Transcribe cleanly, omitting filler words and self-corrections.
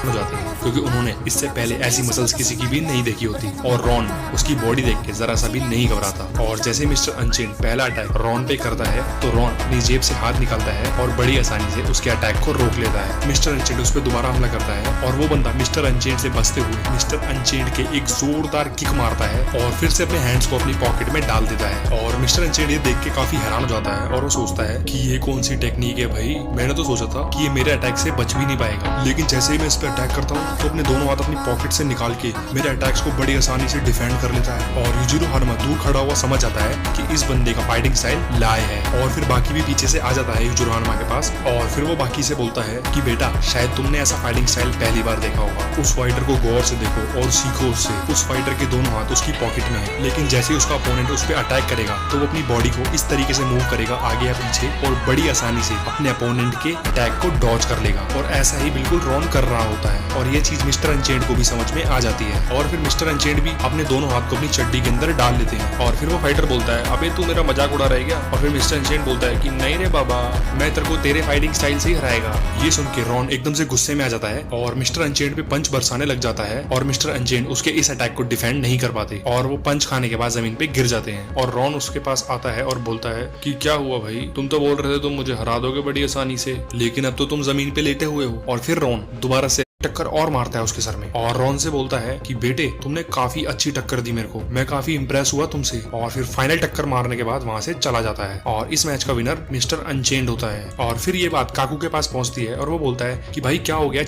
हो जाते हैं क्योंकि उन्होंने इससे पहले ऐसी मसल्स किसी की भी नहीं देखी होती। और रॉन उसकी बॉडी देख के जरा सा भी नहीं घबराता। और जैसे मिस्टर अनचेन पहला अटैक रॉन पे करता है तो रॉन अपनी जेब से हाथ निकालता है और बड़ी आसानी से उसके अटैक को रोक लेता है। मिस्टर अनचेन उस पर दोबारा हमला करता है और वो बंदा मिस्टर अनचेन से बचते हुए मिस्टर अनचेन के एक जोरदार किक मारता है और फिर से अपने हैंड्स को अपनी पॉकेट में डाल देता है। और मिस्टर अनचेन ये देख के काफी हैरान हो जाता है और वो सोचता है कि ये कौन सी टेक्निक है भाई, मैंने तो सोचा था कि ये मेरे अटैक से बच भी नहीं पाएगा। लेकिन जैसे ही मैं इस पर अटैक करता हूँ तो अपने दोनों हाथ अपनी पॉकेट से निकाल के मेरे अटैक्स को बड़ी आसानी से डिफेंड कर लेता है। और यूजिरो हारमा दूर खड़ा हुआ समझ जाता है कि इस बंदे का फाइटिंग स्टाइल लाए है। और फिर बाकी भी पीछे से आ जाता है यूजिरो हारमा के पास और फिर वो बाकी से बोलता है कि बेटा शायद तुमने ऐसा फाइटिंग स्टाइल पहली बार देखा होगा, उस फाइटर को गौर से देखो और सीखो उससे। उस फाइटर के दोनों हाथ उसकी पॉकेट में है, लेकिन जैसे ही उसका अपोनेंट उस पर अटैक करेगा तो वो अपनी बॉडी को इस तरीके से मूव करेगा आगे या पीछे और बड़ी आसानी से अपने अपोनेंट के अटैक को डॉज कर लेगा। और ऐसा ही बिल्कुल रॉन कर रहा होता है और ये चीज मिस्टर अनचेंड को भी समझ में आ जाती है। और फिर मिस्टर अनचेंड भी अपने दोनों हाथ को अपनी चड्डी के अंदर डाल लेते हैं और फिर वो फाइटर बोलता है अबे तू मेरा मजाक उड़ा रहेगा। और फिर मिस्टर अनचेंड बोलता है कि नहीं रे बाबा, मैं तेरे को तेरे फाइटिंग स्टाइल से ही हराएगा। ये सुन के रॉन एकदम से गुस्से में आ जाता है और मिस्टर अनचेंड पे पंच बरसाने लग जाता है और मिस्टर अनचेंड उसके इस अटैक को डिफेंड नहीं कर पाते और वो पंच खाने के बाद जमीन पे गिर जाते हैं। और रॉन उसके पास आता है और बोलता है कि क्या हुआ भाई, तुम तो बोल रहे थे तुम मुझे हरा दोगे बड़ी आसानी से, लेकिन अब तो तुम जमीन पे लेटे हुए हो। और फिर रॉन दोबारा से टक्कर और मारता है उसके सर में और रॉन से बोलता है कि बेटे तुमने काफी अच्छी टक्कर दी मेरे को, मैं काफी इंप्रेस हुआ तुमसे। और फिर फाइनल टक्कर मारने के बाद वहां से चला जाता है और इस मैच का विनर मिस्टर अनचेंड होता है। और फिर ये बात काकू के पास पहुंचती है और वो बोलता है कि भाई क्या हो गया,